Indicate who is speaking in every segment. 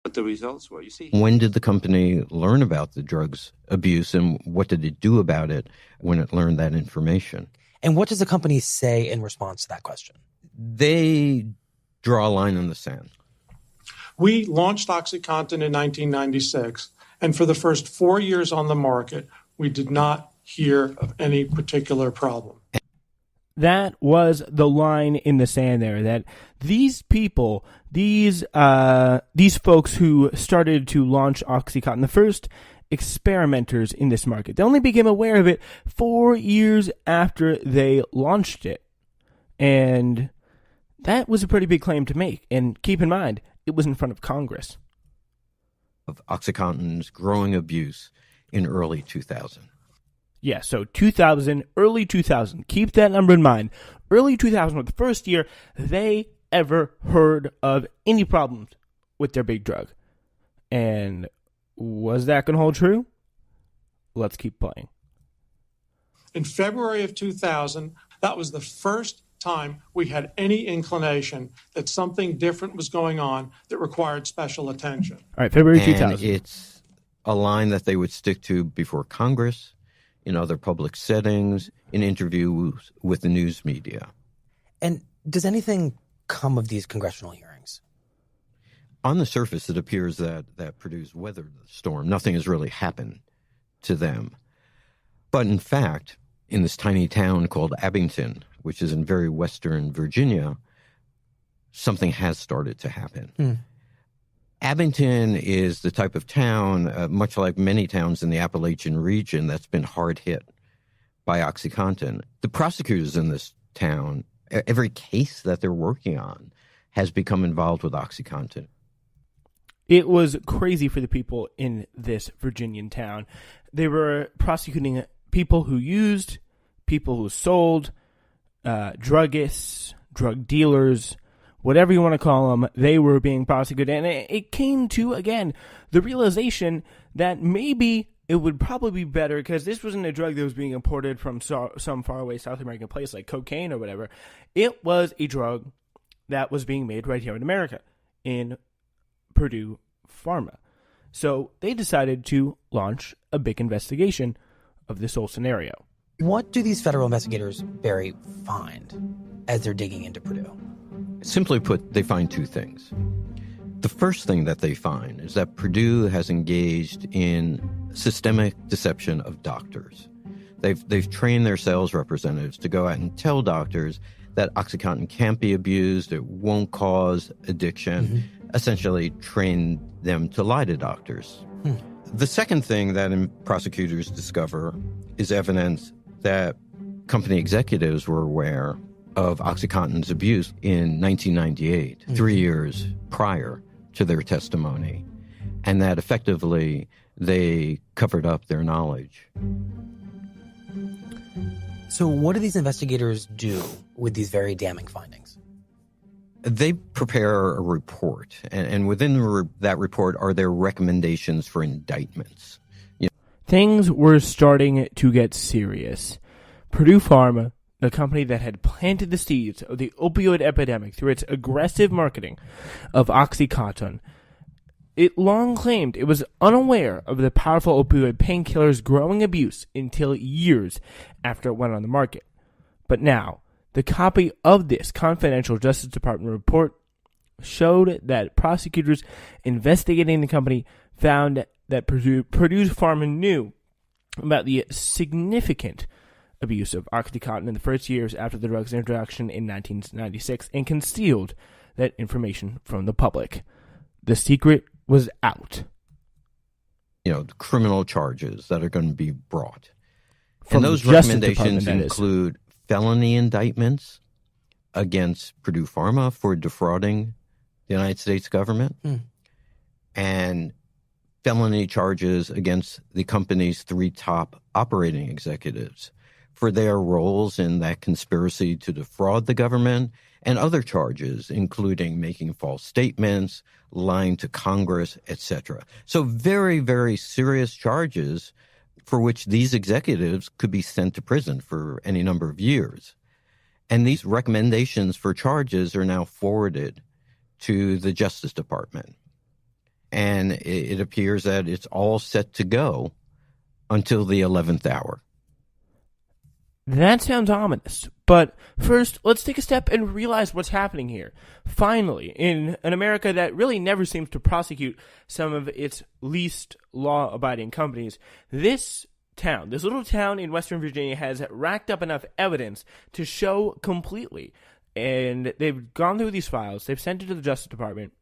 Speaker 1: what the results were. You see,
Speaker 2: When did the company learn about the drugs abuse, and what did it do about it when it learned that information?
Speaker 3: And what does the company say in response to that question?
Speaker 2: They draw a line in the sand.
Speaker 4: We launched OxyContin in 1996, and for the first 4 years on the market, we did not hear of any particular problem.
Speaker 5: That was the line in the sand there, that these people, these folks who started to launch OxyContin, the first experimenters in this market, they only became aware of it 4 years after they launched it. And that was a pretty big claim to make. And keep in mind, it was in front of Congress.
Speaker 2: Of OxyContin's growing abuse in early 2000.
Speaker 5: Yeah, so 2000, early 2000. Keep that number in mind. Early 2000 was the first year they ever heard of any problems with their big drug. And was that going to hold true? Let's keep playing.
Speaker 4: In February of 2000, that was the first time we had any inclination that something different was going on that required special attention.
Speaker 5: All right, February 2000.
Speaker 2: And it's a line that they would stick to before Congress, in other public settings, in interviews with the news media.
Speaker 3: And does anything come of these congressional hearings?
Speaker 2: On the surface, it appears that Purdue's weathered the storm. Nothing has really happened to them. But in fact, in this tiny town called Abington, which is in very western Virginia, something has started to happen. Abington is the type of town, much like many towns in the Appalachian region, that's been hard hit by OxyContin. The prosecutors in this town, every case that they're working on has become involved with OxyContin.
Speaker 5: It was crazy for the people in this Virginian town. They were prosecuting people who used, people who sold, druggists, drug dealers, whatever you want to call them. They were being prosecuted. And it came to, again, the realization that maybe it would probably be better, because this wasn't a drug that was being imported from some faraway South American place like cocaine or whatever. It was a drug that was being made right here in America, in Purdue Pharma. So they decided to launch a big investigation of this whole scenario.
Speaker 3: What do these federal investigators, Barry, find as they're digging into Purdue?
Speaker 2: Simply put, they find two things. The first thing that they find is that Purdue has engaged in systemic deception of doctors. They've trained their sales representatives to go out and tell doctors that OxyContin can't be abused, it won't cause addiction, essentially train them to lie to doctors. The second thing that prosecutors discover is evidence that company executives were aware of OxyContin's abuse in 1998, 3 years prior to their testimony, and that effectively they covered up their knowledge.
Speaker 3: So what do these investigators do with these very damning findings?
Speaker 2: They prepare a report, and within that report are their recommendations for indictments.
Speaker 5: Things were starting to get serious. Purdue Pharma, the company that had planted the seeds of the opioid epidemic through its aggressive marketing of OxyContin, it long claimed it was unaware of the powerful opioid painkiller's growing abuse until years after it went on the market. But now, the copy of this confidential Justice Department report showed that prosecutors investigating the company found that Purdue Pharma knew about the significant abuse of OxyContin in the first years after the drug's introduction in 1996 and concealed that information from the public. The secret was out.
Speaker 2: The criminal charges that are going to be brought.
Speaker 5: From
Speaker 2: and those recommendations include felony indictments against Purdue Pharma for defrauding the United States government and felony charges against the company's 3 top operating executives for their roles in that conspiracy to defraud the government, and other charges, including making false statements, lying to Congress, etc. So very, very serious charges for which these executives could be sent to prison for any number of years. And these recommendations for charges are now forwarded to the Justice Department. And it appears that it's all set to go until the 11th hour.
Speaker 5: That sounds ominous. But first, let's take a step and realize what's happening here. Finally, in an America that really never seems to prosecute some of its least law-abiding companies, this little town in Western Virginia has racked up enough evidence to show completely. And they've gone through these files. They've sent it to the Justice Department.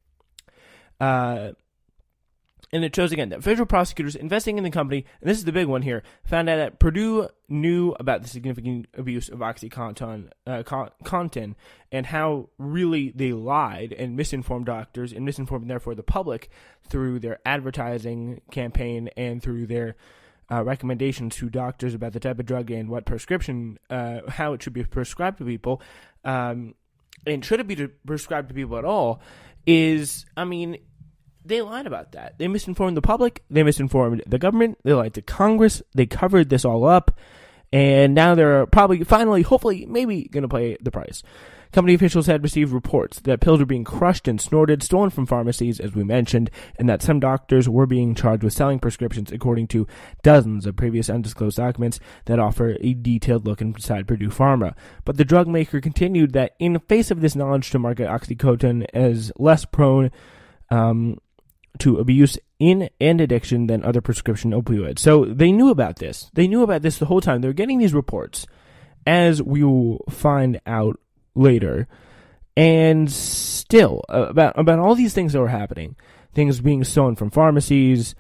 Speaker 5: And it shows again that federal prosecutors investigating in the company, and this is the big one here, found out that Purdue knew about the significant abuse of OxyContin and how really they lied and misinformed doctors and misinformed, therefore, the public through their advertising campaign and through their recommendations to doctors about the type of drug and what prescription, how it should be prescribed to people, and should it be prescribed to people at all, they lied about that. They misinformed the public. They misinformed the government. They lied to Congress. They covered this all up. And now they're probably, finally, hopefully, maybe going to pay the price. Company officials had received reports that pills were being crushed and snorted, stolen from pharmacies, as we mentioned, and that some doctors were being charged with selling prescriptions according to dozens of previous undisclosed documents that offer a detailed look inside Purdue Pharma. But the drug maker continued that in the face of this knowledge to market OxyContin as less prone to abuse and addiction than other prescription opioids. So they knew about this. They knew about this the whole time. They're getting these reports, as we will find out later. And still, about all these things that were happening, things being stolen from pharmacies,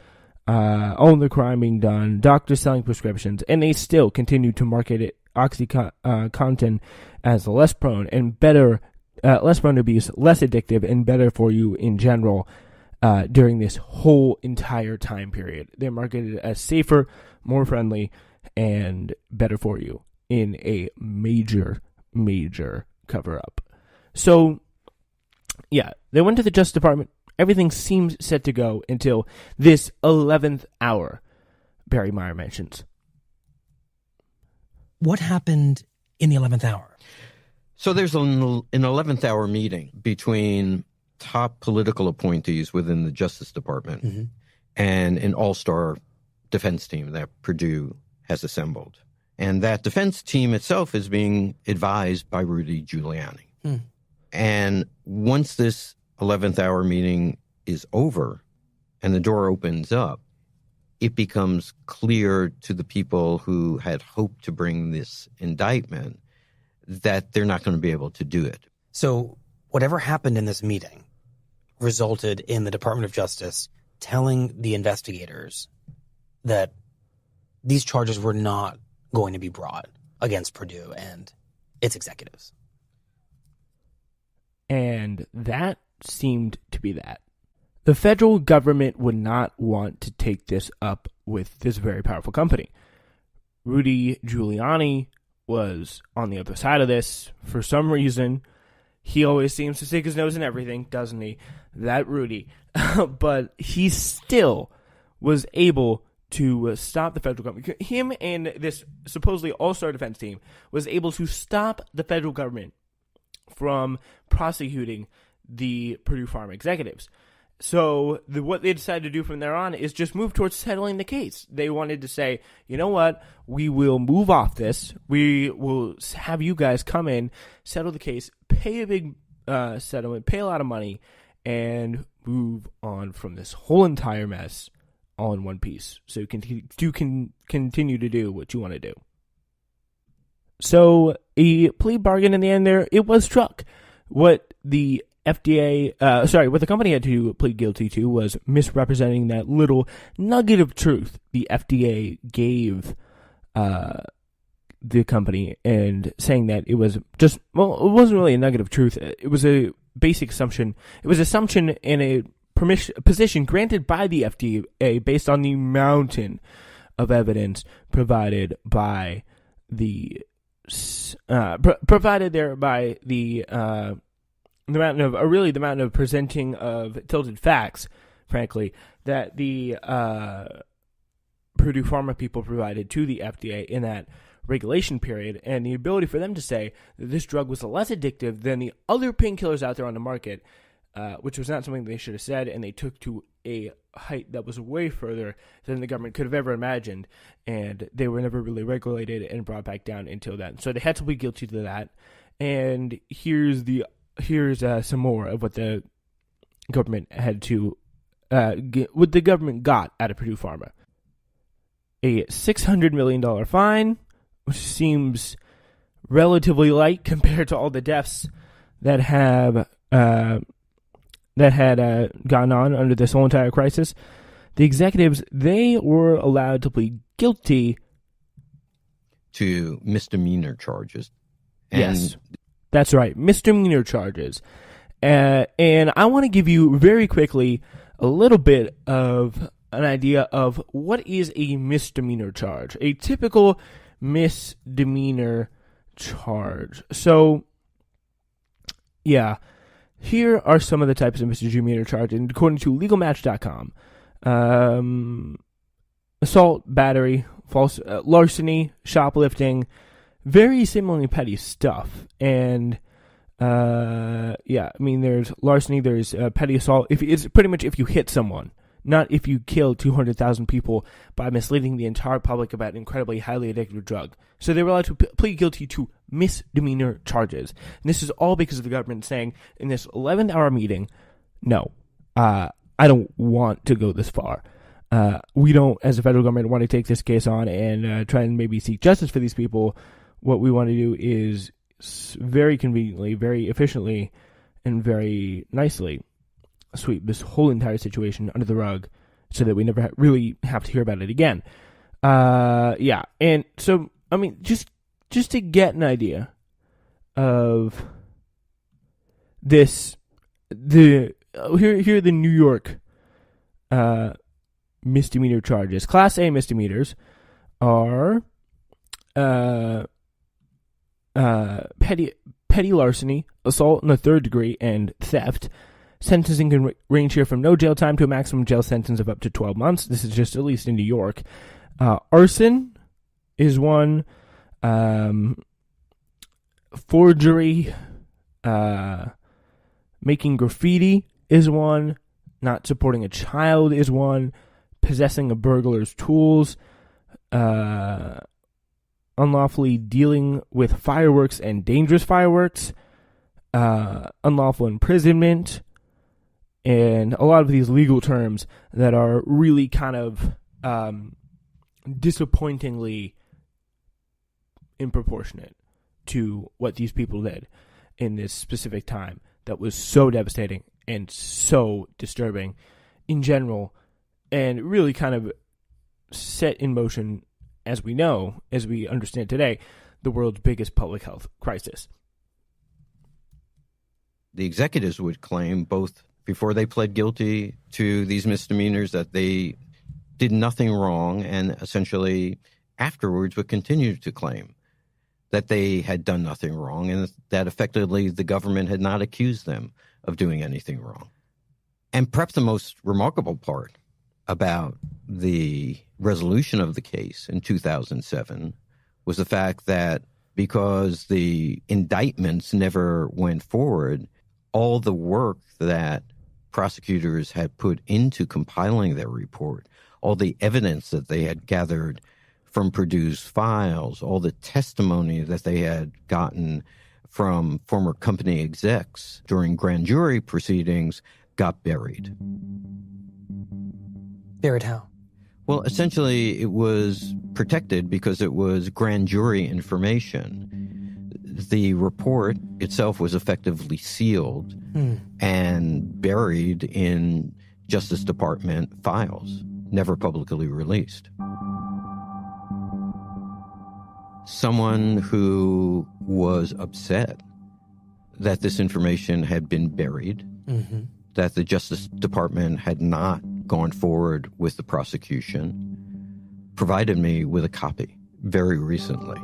Speaker 5: all the crime being done, doctors selling prescriptions, and they still continue to market it, OxyContin, as less prone and better, less prone to abuse, less addictive, and better for you in general. During this whole entire time period, they're marketed as safer, more friendly, and better for you in a major cover-up. So, yeah, they went to the Justice Department. Everything seems set to go until this 11th hour, Barry Meyer mentions.
Speaker 3: What happened in the 11th hour?
Speaker 2: So there's an 11th hour meeting between top political appointees within the Justice Department and an all-star defense team that Purdue has assembled. And that defense team itself is being advised by Rudy Giuliani. And once this 11th hour meeting is over and the door opens up, it becomes clear to the people who had hoped to bring this indictment that they're not going to be able to do it.
Speaker 3: So whatever happened in this meeting resulted in the Department of Justice telling the investigators that these charges were not going to be brought against Purdue and its executives.
Speaker 5: And that seemed to be that. The federal government would not want to take this up with this very powerful company. Rudy Giuliani was on the other side of this for some reason. He always seems to stick his nose in everything, doesn't he? That Rudy. But he still was able to stop the federal government. Him and this supposedly all-star defense team was able to stop the federal government from prosecuting the Purdue Pharma executives. So what they decided to do from there on is just move towards settling the case. They wanted to say, you know what, we will move off this. We will have you guys come in, settle the case, pay a big settlement, pay a lot of money, and move on from this whole entire mess all in one piece. So you can continue to do what you want to do. So a plea bargain in the end there, it was struck. What the what the company had to plead guilty to was misrepresenting that little nugget of truth the FDA gave the company and saying that it was just, well, it wasn't really a nugget of truth. It was a basic assumption. It was assumption in a position granted by the FDA based on the mountain of evidence provided by the the mountain of presenting of tilted facts, frankly, that the Purdue Pharma people provided to the FDA in that regulation period, and the ability for them to say that this drug was less addictive than the other painkillers out there on the market which was not something they should have said, and they took to a height that was way further than the government could have ever imagined, and they were never really regulated and brought back down until then. So they had to plead guilty to that, and here's some more of what the government had to what the government got out of Purdue Pharma. A $600 million fine, which seems relatively light compared to all the deaths that had gone on under this whole entire crisis. The executives, they were allowed to plead guilty
Speaker 2: to misdemeanor charges. And
Speaker 5: yes, that's right, misdemeanor charges. And I want to give you very quickly a little bit of an idea of what is a misdemeanor charge, a typical misdemeanor charge. So, yeah, here are some of the types of misdemeanor charges, according to LegalMatch.com. Assault, battery, false larceny, shoplifting, very similarly petty stuff. And there's larceny, there's petty assault. It's pretty much if you hit someone, not if you kill 200,000 people by misleading the entire public about an incredibly highly addictive drug. So they were allowed to plead guilty to misdemeanor charges. And this is all because of the government saying in this 11th-hour meeting, no, I don't want to go this far. We don't, as a federal government, want to take this case on and try and maybe seek justice for these people. What we want to do is very conveniently, very efficiently, and very nicely sweep this whole entire situation under the rug so that we never really have to hear about it again. And so, I mean, just to get an idea of this, here are the New York misdemeanor charges. Class A misdemeanors are petty larceny, assault in the third degree, and theft. Sentencing can range here from no jail time to a maximum jail sentence of up to 12 months. This is just at least in New York. Arson is one. Forgery. Making graffiti is one. Not supporting a child is one. Possessing a burglar's tools. Unlawfully dealing with fireworks and dangerous fireworks. Unlawful imprisonment. And a lot of these legal terms that are really kind of disappointingly disproportionate to what these people did in this specific time that was so devastating and so disturbing in general, and really kind of set in motion, as we know, as we understand today, the world's biggest public health crisis.
Speaker 2: The executives would claim, both before they pled guilty to these misdemeanors, that they did nothing wrong, and essentially afterwards would continue to claim that they had done nothing wrong, and that effectively the government had not accused them of doing anything wrong. And perhaps the most remarkable part about the resolution of the case in 2007 was the fact that because the indictments never went forward, all the work that prosecutors had put into compiling their report, all the evidence that they had gathered from Purdue's files, all the testimony that they had gotten from former company execs during grand jury proceedings got buried.
Speaker 3: Buried how?
Speaker 2: Well, essentially, it was protected because it was grand jury information. The report itself was effectively sealed and buried in Justice Department files, never publicly released. Someone who was upset that this information had been buried, that the Justice Department had not gone forward with the prosecution, provided me with a copy very recently.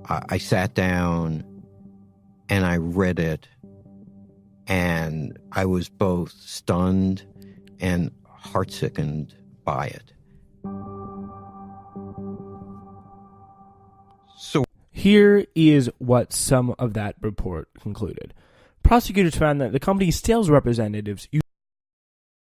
Speaker 2: I sat down and I read it, and I was both stunned and heart-sickened by it.
Speaker 5: So here is what some of that report concluded. prosecutors found that the company's sales representatives